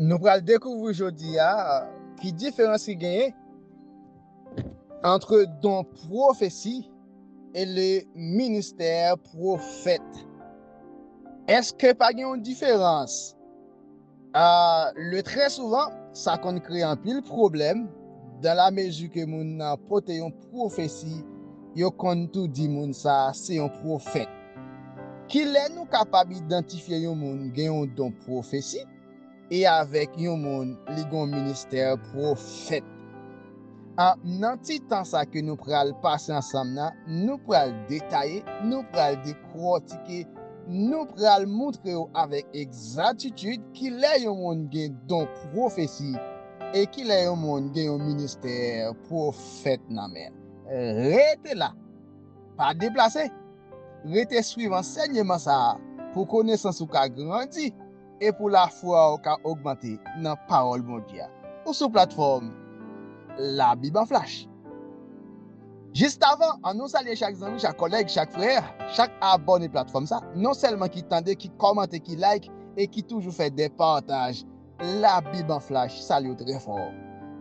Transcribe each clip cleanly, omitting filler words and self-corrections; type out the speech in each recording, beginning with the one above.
nous pral découvrir aujourd'hui qui différence qui gagne entre don prophétie et le ministère prophète. Est-ce que pas une différence? Le très souvent, ça qu'on crée un pile problème dans la mesure que moun a porté une prophétie, yo kon tout dit moun ça c'est un prophète. Qui est nous capable d'identifier un moun gen un don prophétie et avec un moun li gon ministère prophète. Dans petit temps ça que nous pral passer ensemble là, nous pral détailler, nous pral décortiquer, nous pral montrer avec exactitude qu'il est un monde gen don prophétie et qu'il est un monde gen un ministère prophète nan men. Restez là, pas déplacer. Restez suivre enseignement ça pour connaissance ou ka grandi et pour la foi ou ka augmenter dans parole bon Dieu. Ou sur plateforme La Bible en Flash. Juste avant, on nous salue chaque ami, chaque collègue, chaque frère, chaque abonné plateforme ça, non seulement qui tendait, qui commente, qui like et qui toujours fait des partages. La Bible en Flash, salut très fort.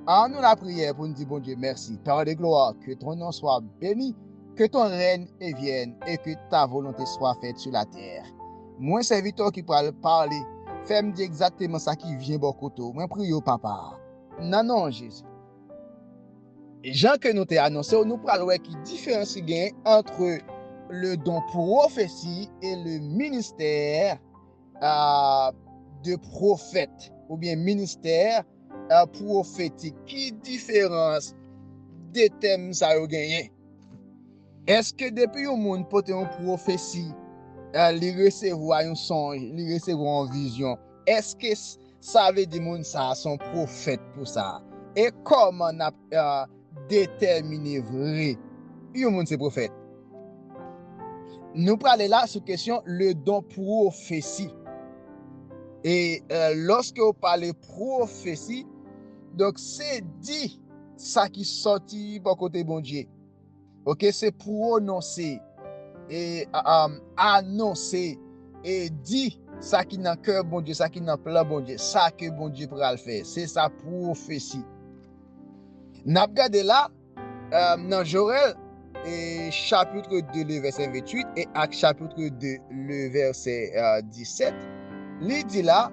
En nous la prière pour nous dire bon Dieu merci. Père de gloire, que ton nom soit béni, que ton règne vienne et que ta volonté soit faite sur la terre. Moi serviteur qui parle parler, fais-moi dire exactement ça qui vient beaucoup. Moi prie au papa. Non Jésus. Et Jean que nous t'ai annoncé, nous parlons qui différence gagne entre le don prophétie et le ministère de prophète ou bien ministère prophétique. Qui différence des thèmes ça yo gagné? Est-ce que depuis un monde porte une prophétie, li recevoir un songe, li recevoir une vision, est-ce que ça veut dire monde ça son prophète pour ça? Et comment on a déterminer vrai un monde c'est prophète? Nous parlons là sur question le don prophétie. Et lorsque on parle prophétie, donc c'est dit ça qui sorti par côté bon Dieu. OK, c'est prononcer et annoncer et dit ça qui dans cœur bon Dieu, ça qui dans plan bon Dieu, ça que bon Dieu pourra le faire. C'est sa prophétie. N'a regardé là dans Joël et chapitre 2 le verset 28 et Actes chapitre 2 le verset 17, il dit là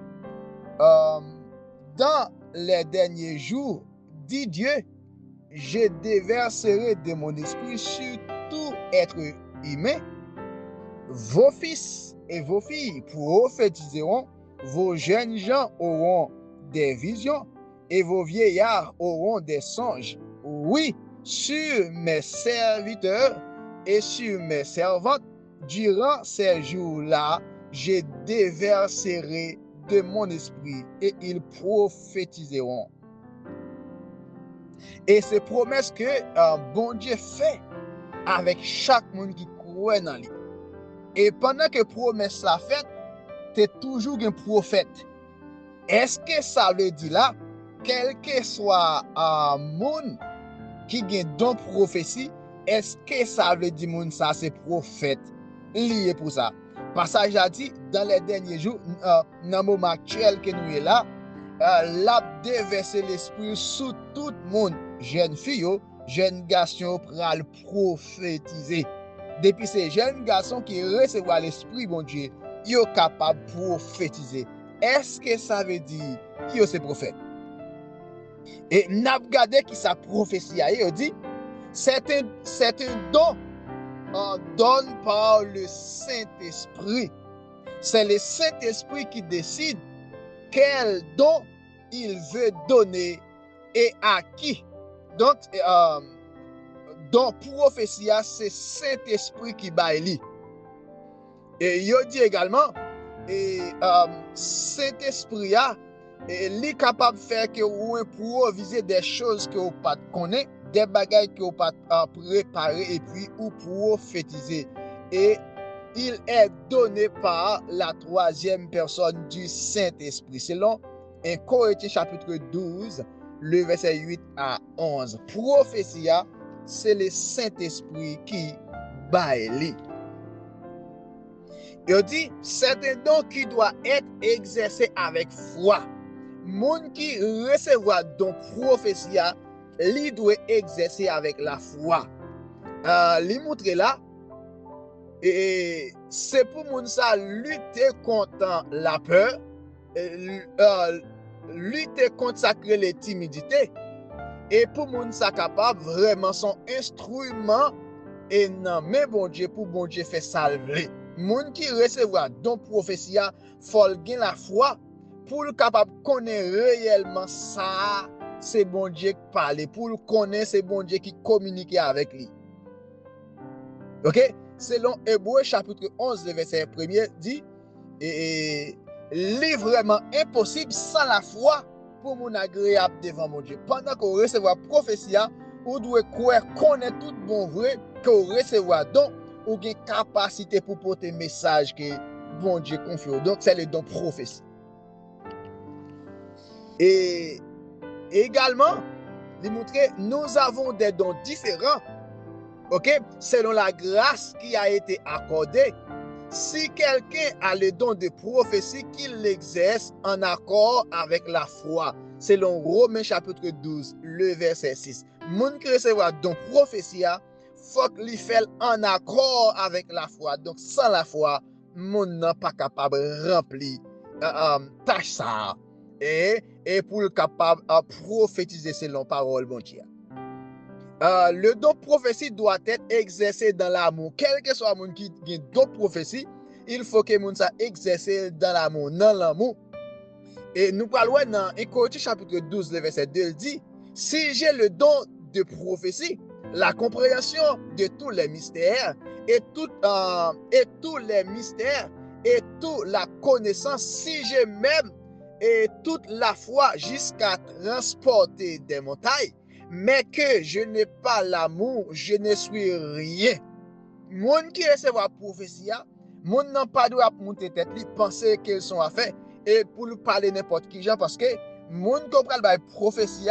dans les derniers jours, dit Dieu, je déverserai de mon esprit sur tout être humain. Vos fils et vos filles prophétiseront, vos jeunes gens auront des visions et vos vieillards auront des songes. Oui, sur mes serviteurs et sur mes servantes, durant ces jours-là, je déverserai de mon esprit et ils prophétiseront. Et c'est promesse que bon Dieu fait avec chaque monde qui croit dans lui. Et pendant que promesse la fait, tu es toujours un prophète. Est-ce que ça veut dire là, quel que soit monde qui a don prophétie, est-ce que ça veut dire monde ça c'est prophète lié pour ça? Passage a dit dans les derniers jours, dans le moment actuel que nous est là, l'a déverser l'esprit sur tout le monde, jeune fille, jeune garçon pral prophétiser. Depuis ces jeunes garçons qui recevoir l'esprit bon Dieu, yo capable prophétiser. Est-ce que ça veut dire que c'est prophète? Et n'a regardé qui sa prophétie a dit c'est un don donné par le Saint-Esprit. C'est le Saint-Esprit qui décide quel don il veut donner et à qui. Donc prophétie c'est Saint-Esprit qui baille. Et il dit également et Saint-Esprit il est capable de faire que vous improviser des choses que vous pas connaît, des bagages que vous pas préparer et puis ou prophétiser. Et il est donné par la troisième personne du Saint-Esprit. Selon 1 Corinthiens chapitre 12, le verset 8 à 11. Prophétie, c'est le Saint-Esprit qui baille. Il dit, c'est un don qui doit être exercé avec foi. moun qui recevoir don prophétie, li doit exercer avec la foi. Li montre là, et c'est pour moun ça lutter contre la peur, lutter contre ça créer les timidités, et pour moun ça capable vraiment son instrument et non mais bon Dieu pour bon Dieu fait salver. Moun qui recevoir don prophétie, faut gen la foi pour le capable connaître réellement ça, c'est bon Dieu qui parle, pour le connaître c'est bon Dieu qui communique avec lui. OK? Selon Hébreux chapitre 11 le verset 1er dit et est vraiment impossible sans la foi pour mon agréable devant mon Dieu. Pendant qu'on recevoir prophétie, ou doit croire connaître tout bon vrai qu'on recevoir donc ou une capacité pour porter message que bon Dieu confie. Donc c'est le don prophétie. Et également, il montrer nous avons des dons différents. OK, selon la grâce qui a été accordée. Si quelqu'un a le don de prophétie, qu'il l'exerce en accord avec la foi. Selon Romains chapitre 12, le verset 6. Moun qui recevra don prophétie, faut qu'il fasse en accord avec la foi. Donc sans la foi, moun n'est pas capable de remplir tâche ça. Et pour le capable de prophétiser selon parole bon Dieu. Le don prophétie doit être exercé dans l'amour. Quel que soit le monde qui a don prophétie, il faut que le monde soit exercé dans l'amour, Et nous parlons dans 1 Corinthiens chapitre 12, le verset 2, il dit, si j'ai le don de prophétie, la compréhension de tous les mystères et tous les mystères et toute la connaissance, si j'ai même et toute la foi jusqu'à transporter des montagnes, mais que je n'ai pas l'amour, je ne suis rien. Moun qui recevra prophétie, moun n'a pas droit monter tête, li penser qu'ils sont à faire et pour lui parler n'importe qui gens parce que moun comprend ba prophétie,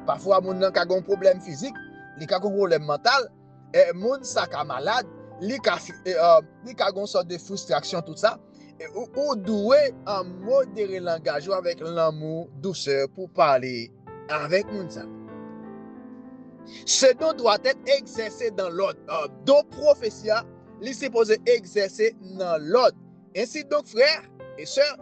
parfois moun n'a ka gon problème physique, li ka gon problème mental, et moun sa ka malade, li ka gon sorte de frustration tout ça. Ou doué en modérer langage avec l'amour, douceur pour parler avec moun ça. Ce don doit être exercé dans l'ordre. Don prophétie, il est supposé exercer dans l'ordre. Ainsi donc, frères et sœurs,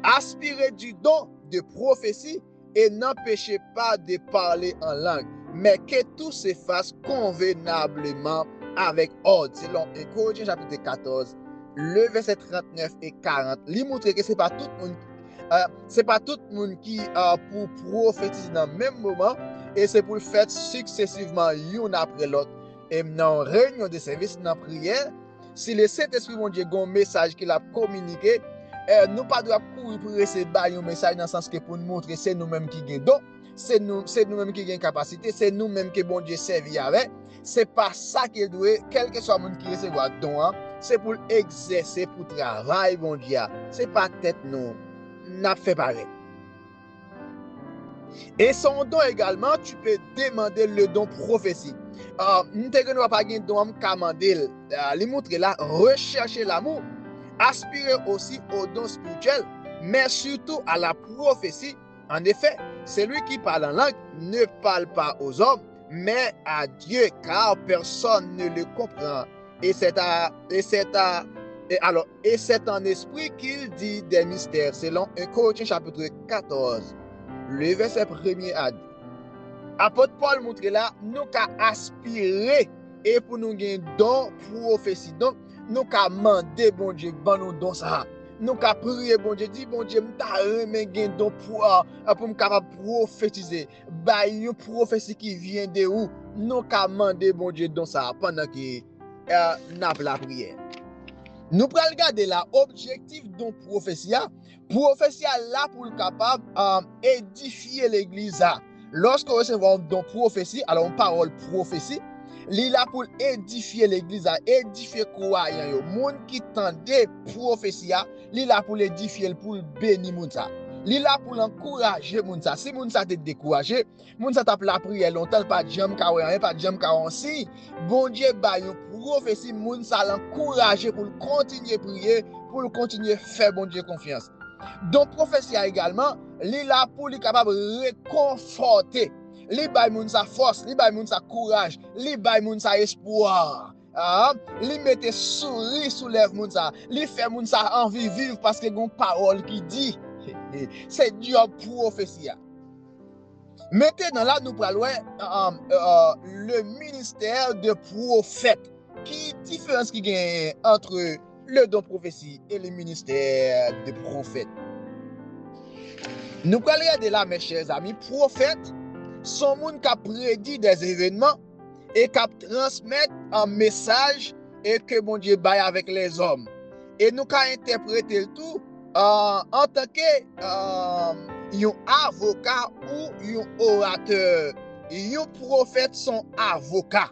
aspirez du don de prophétie et n'empêchez pas de parler en langue, mais que tout se fasse convenablement avec ordre. Selon 1 Corinthiens chapitre 14, le verset 39 et 40, il montre que c'est pas tout le monde qui pour prophétiser dans le même moment. Et c'est pour le faire successivement, l'un après l'autre. Et dans la réunion de service, dans la prière, si le Saint-Esprit, mon Dieu, a un message qu'il a communiqué, nous ne devons pas courir pour recevoir un message dans le sens que pour nous montrer que c'est nous-mêmes qui gagnons. Donc, c'est nous-mêmes qui gagnons capacité, c'est nous-mêmes que bon Dieu servi avec. Ce n'est pas ça qu'il doit, quel que soit le monde qui recevra don, c'est pour exercer, pour travailler, bon Dieu. Ce n'est pas tête nous, n'a fait pareil. Et son don également, tu peux demander le don prophétie. Nous ne pas de don, commander, les montrer là, rechercher l'amour, aspirer aussi au don spirituel, mais surtout à la prophétie. En effet, celui qui parle en langue ne parle pas aux hommes, mais à Dieu, car personne ne le comprend. Et c'est en esprit qu'il dit des mystères, selon 1 Corinthiens chapitre 14. Le verset 1er a dit. Apôtre Paul montre là, nous qu'à aspirer et pour nous gagner don prophétie. Donc, nous qu'à demander bon Dieu, bon nous don ça. Nous qu'à prier bon Dieu, dit bon Dieu, m'ta remen gagner don pour me capable prophétiser. Bah une prophétie qui vient de où? Nous qu'à demander bon Dieu don ça pendant que n'a la prière. Nous prenons regarder là objectif don prophétie. Prophétie là pour le capable édifier l'église. Lorsqu'on recevons don prophétie, alors on parle prophétie, il là pour édifier l'église, édifier croyants. Moun qui tendait prophétie, il là pour l'édifier, pour bénir moun ça. Il là pour encourager moun ça. Si moun ça te découragé, moun ça tape la prière longtemps, pas de jam ka rien, pas de jam ka si bon Dieu ba yon prophétie, moun ça l'encourager pour continuer prier, pour continuer faire bon Dieu confiance. Donc prophétie également, li là pour li capable réconforter, li bay moun sa force, li bay moun sa courage, li bay moun sa espoir. Li mette sourire sous lèvres moun sa, li fait moun sa envie vivre parce que gon parole qui dit. C'est job prophétie. Maintenant là nous parlons le ministère de prophète. Qui différence qui gagne entre le don prophétie et le ministère de prophète? Nous allons regarder là, mes chers amis, prophètes sont gens qui prédit des événements et qui transmettent un message et que mon Dieu baille avec les hommes. Et nous allons interpréter le tout en tant que un avocat ou un orateur. Un prophète sont avocats.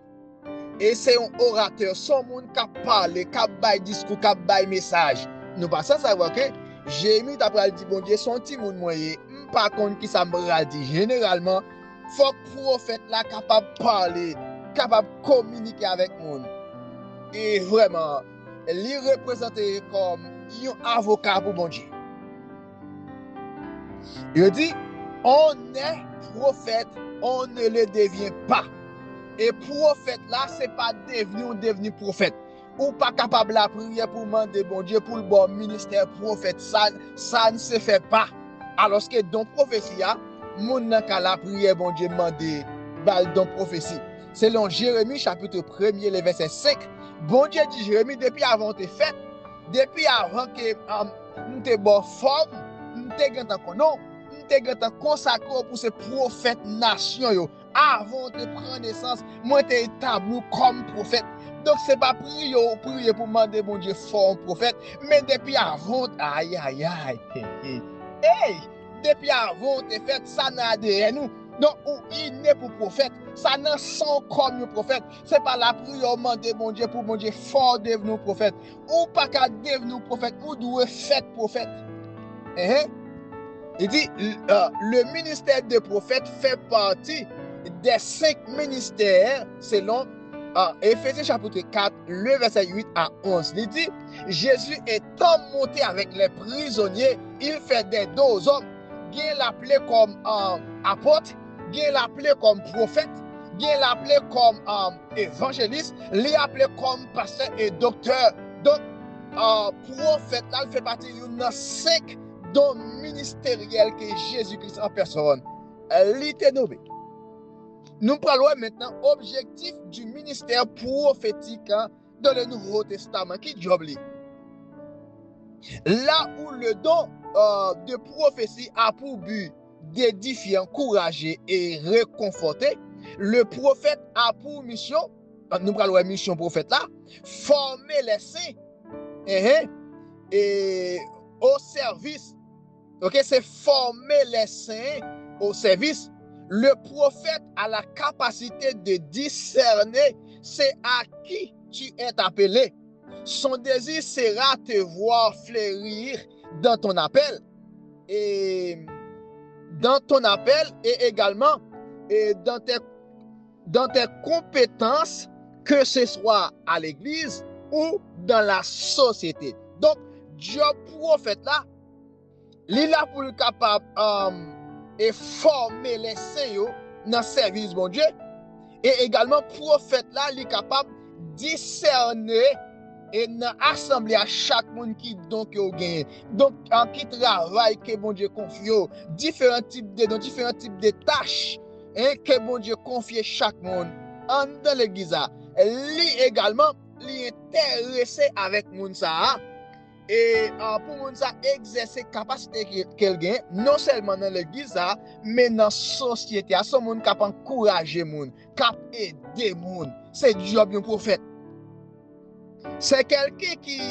Et c'est un orateur, son monde qui parle, qui baille discours, qui baille message. Nous passons à savoir que Jérémie d'après dit bon Dieu son petit monde moyen, par contre qui ça me dit généralement, faut que prophète là capable parler, capable communiquer avec monde. Et vraiment, lui représenter comme un avocat pour bon Dieu. Il dit on est prophète, on ne le devient pas. Et prophète là, c'est pas devenir prophète. Ou pas capable de prier pour demander bon Dieu pour le bon ministère prophète. Ça ne se fait pas. Alors que dans prophétie, moun nan ka la prière bon Dieu demander dans prophétie. Selon Jérémie chapitre 1er, le verset 5, bon Dieu dit Jérémie depuis avant te fait, depuis avant que nous te bon forme, nous te gantan konon, nous te gantan consacré pour ce prophète nation yo. Avant de prendre naissance, moi t'es établi comme prophète. Donc c'est pas prier pour demander bon Dieu fort prophète, mais depuis avant, aïe, hey, depuis avant t'es fait ça n'a derrière nous. Donc ou il n'est pour prophète, ça n'a son comme un prophète. C'est pas la prière demander bon Dieu pour bon Dieu fort devenir prophète. Ou pas qu'à devenir prophète, ou doit faire prophète. Il dit le ministère de prophète fait partie des 5 ministères selon Éphésiens chapitre 4, le verset 8 à 11. Il dit, Jésus étant monté avec les prisonniers, il fait des deux hommes. Il l'appelé comme apôtre, il l'appelé comme prophète, il l'appelé comme évangéliste, il l'appelé comme pasteur et docteur. Donc, prophète, là, il fait partie de 5 dons ministériels que Jésus-Christ en personne l'était nommé. Nous parlons maintenant objectif du ministère prophétique dans le Nouveau Testament. Qui job li? Là où le don de prophétie a pour but d'édifier, encourager et réconforter, le prophète a pour mission, nous parlons de mission prophète là, former les saints et au service. Ok, c'est former les saints au service. Le prophète a la capacité de discerner c'est à qui tu es appelé. Son désir sera te voir fleurir dans ton appel et également dans tes compétences, que ce soit à l'église ou dans la société. Donc, job prophète là, il est là pour le capable et former les saints dans le service bon Dieu. Et également, prophète là, il est capable de discerner et dans l'assemblée à chaque monde qui donc gagne. Donc, en qui travaille que bon Dieu confie, différents types de tâches que bon Dieu confie chaque monde dans l'église. Lui également, il est intéressé avec moun ça. Et pour moun ça exercer capacité qu'elle gagne non seulement dans l'église mais dans la société, à son monde cap encourager moun, cap aider moun. C'est job un prophète. C'est quelqu'un qui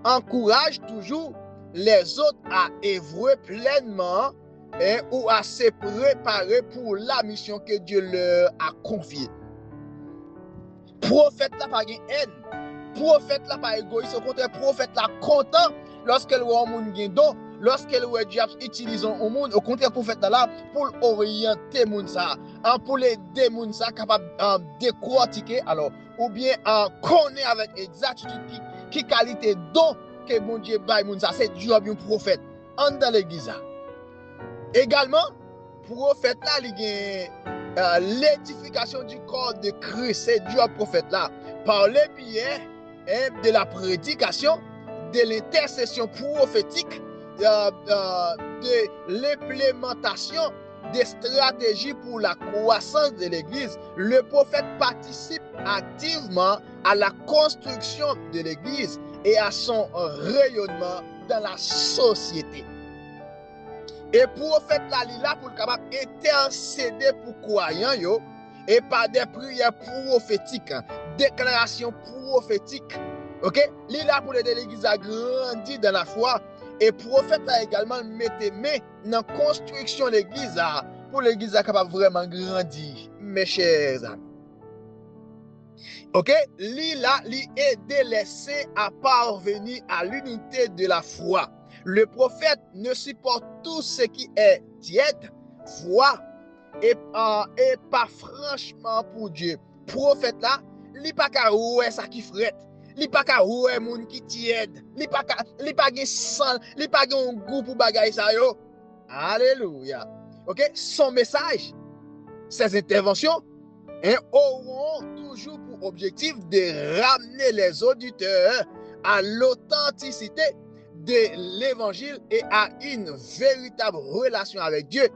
encourage toujours les autres à œuvrer pleinement ou à se préparer pour la mission que Dieu leur a confiée. Prophète là pas gain haine. Prophète là pas égoïste, au contraire prophète là content lorsqu'elle voit un monde gain don, lorsqu'elle voit Dieu utilisant un monde, au contraire prophète là pour orienter monde ça, pour aider monde ça capable décortiquer alors ou bien connaître avec exactitude qui qualité don que bon Dieu baille monde ça, c'est job un prophète. en dans l'église. Également, prophète là, il y a l'édification du corps de Christ. C'est Dieu prophète là. Par le biais de la prédication, de l'intercession prophétique, de l'implémentation des stratégies pour la croissance de l'Église, le prophète participe activement à la construction de l'Église et à son rayonnement dans la société. Et prophète là pour capable intercéder pour croyants yo et par des prières prophétiques, déclarations prophétiques. OK? Li là pour aider l'église à grandir dans la foi et prophète a également mettre main dans construction de l'église pour l'église capable vraiment grandir, mes chers amis. OK? Li là li aider les saints à parvenir à l'unité de la foi. Le prophète ne supporte tout ce qui est tiède, foi et pas franchement pour Dieu. Prophète là, li pas ka oué ça qui frette, li pas ka oué moun qui tiède, li pas gen sang, li pas gen goût pour bagay ça yo. Alléluia. OK, son message, ses interventions auront toujours pour objectif de ramener les auditeurs à l'authenticité de l'évangile et à une véritable relation avec Dieu.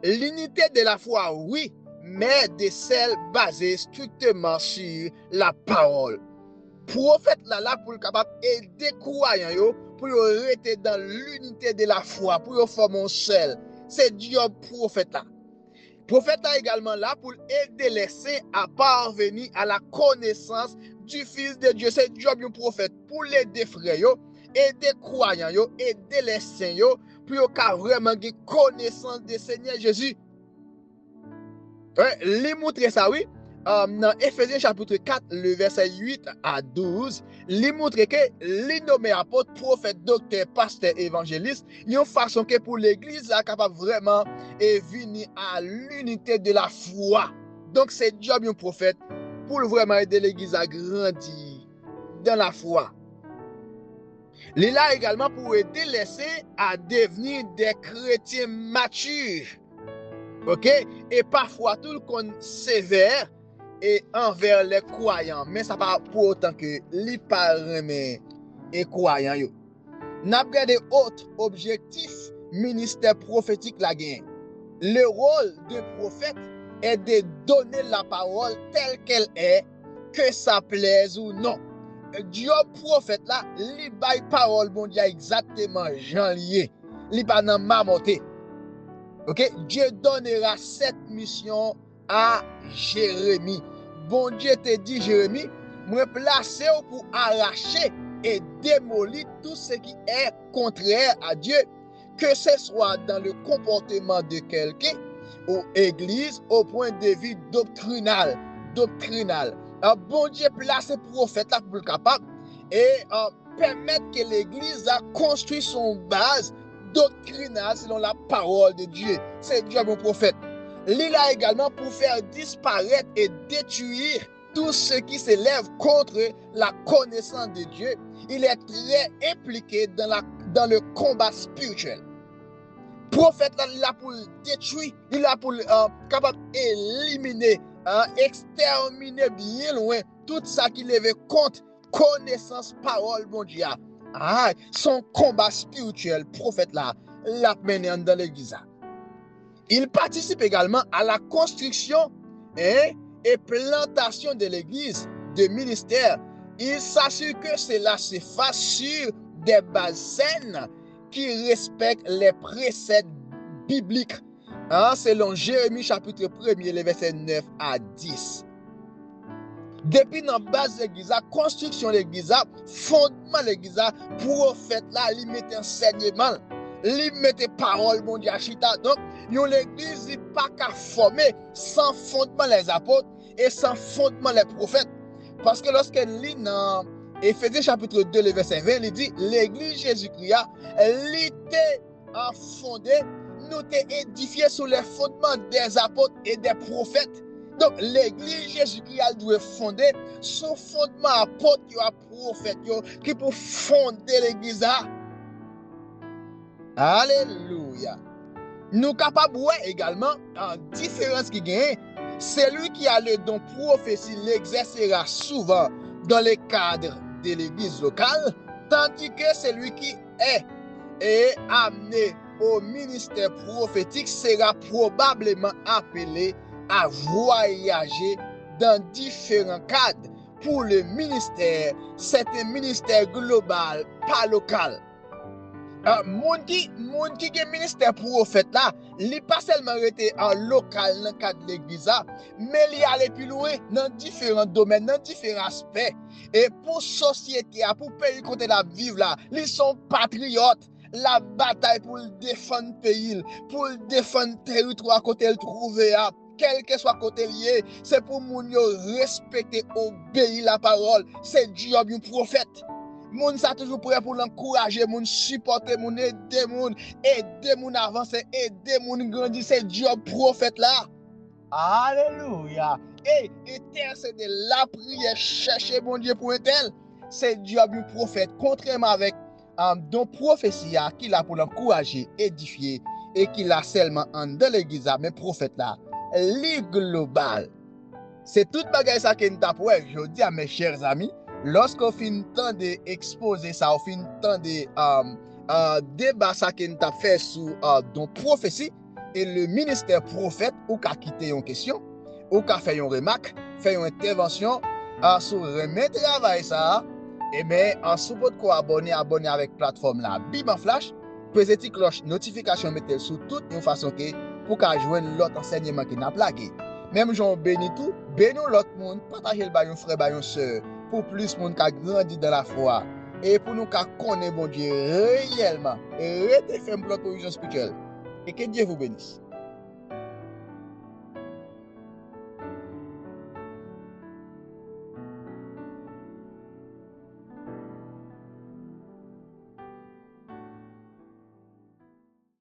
L'unité de la foi, oui, mais de celle basée strictement sur la parole. Prophète là pour le capable aider croyants yo pour rester dans l'unité de la foi, pour former un seul. C'est Dieu prophète là. Prophète là également là pour aider les saints à parvenir à la connaissance du Fils de Dieu. C'est Dieu un prophète pour l'aider frères yo, aider croyants yo, aider les saints yo pour qu'ils vraiment aient connaissance du Seigneur Jésus. Les montrer ça oui. Dans Éphésiens chapitre 4, le verset 8 à 12, il montre que les nommés apôtres, prophètes, docteurs, pasteurs, évangélistes, ils ont façon que pour l'église est capable vraiment de venir à l'unité de la foi. Donc c'est Dieu un prophète pour vraiment aider l'église à grandir dans la foi. Il est là également pour aider les saints à devenir des chrétiens matures. OK? Et parfois tout le monde sévère et envers les croyants, mais ça pas pour autant que les parents et croyants yo. N'a pas de autres objectifs ministère prophétique la gagne. Le rôle de prophète est de donner la parole telle qu'elle est, que ça plaise ou non. Dieu prophète là, li bay parole bon Dieu exactement Jean lié. Li pas nan mamoté. OK, Dieu donnera cette mission à Jérémie. Bon Dieu te dit Jérémie, me placer pour arracher et démolir tout ce qui est contraire à Dieu, que ce soit dans le comportement de quelqu'un ou église au point de vue doctrinal. Bon Dieu place prophète là pour le capable et permettre que l'église a construit son base doctrinale selon la parole de Dieu. C'est Dieu mon prophète. Il est là également pour faire disparaître et détruire tout ce qui s'élève contre la connaissance de Dieu. Il est très impliqué dans le combat spirituel. Prophète là, il est là pour détruire, il est là pour capable éliminer, exterminer bien loin tout ça qui lève contre connaissance parole bon Dieu. Son combat spirituel, prophète là, l'a mené dans l'église. Il participe également à la construction et plantation de l'église, de ministère. Il s'assure que cela se fasse sur des bases saines qui respectent les préceptes bibliques. Selon Jérémie chapitre 1er, les versets 9 à 10. Depuis dans la base de l'église, construction de l'église, fondement de l'église, prophète là, il met enseignement, il met parole, mon Dieu, chita. Donc, l'église n'est pas qu'à former sans fondement les apôtres et sans fondement les prophètes. Parce que lorsqu'elle lit dans Éphésiens chapitre 2, le verset 20, il dit, l'église Jésus-Christ, elle était fondée, nous t'es édifié sur les fondements des apôtres et des prophètes. Donc, l'église Jésus-Christ doit fonder son fondement apôtre et prophète qui pour fonder l'église. Alléluia. Nous capables également en différence qui gagne, celui qui a le don prophétie l'exercera souvent dans le cadre de l'église locale, tandis que celui qui est amené au ministère prophétique sera probablement appelé à voyager dans différents cadres. Pour le ministère, c'est un ministère global, pas local. Moun qui est ministère prophète là, il pas seulement été en local dans le cadre de l'église, mais il allait plus loin dans différents domaines, dans différents aspects. Et pour société, pour pays côté la vivre là, ils sont patriotes. La bataille pour défendre le pays, pour défendre le territoire côté le trouver, quel que soit côté lié, c'est pour moun yo respecter, obéir la parole. C'est job du prophète. Moun sa toujours prêt pour l'encourager, moun supporter, moun aider moun avancer, aider moun grandir, c'est job prophète là. Alléluia. Et intercéder la prière, chercher bon Dieu pour un tel, c'est job du prophète. Contrairement avec don prophétie qu'il a pour l'encourager, édifier et qu'il a seulement dans l'église, mais prophète là, li global. C'est tout bagay ça que nous t'apprend. Je dis à mes chers amis, lorsqu'on finit temps d'exposer ça, on finit temps de débat ça que nous t'a fait sur don prophétie et le ministère prophète, ou qu'a quitté une question, ou qu'a fait une remarque, fait une intervention sur remettre travail ça. Et bien, en support quoi abonner avec plateforme là, Bib en flash, petite cloche notification mettez sur toute une façon que pour qu'à joindre l'autre enseignement qui n'a plaqué. Même Jean béni tout, bénis l'autre monde, partagez le baillon frère, baillon sœur, pour plus monde qui a grandi dans la foi et pour nous qui connaît bon Dieu réellement et rester ferme pour l'autre spirituelle. Et que Dieu vous bénisse.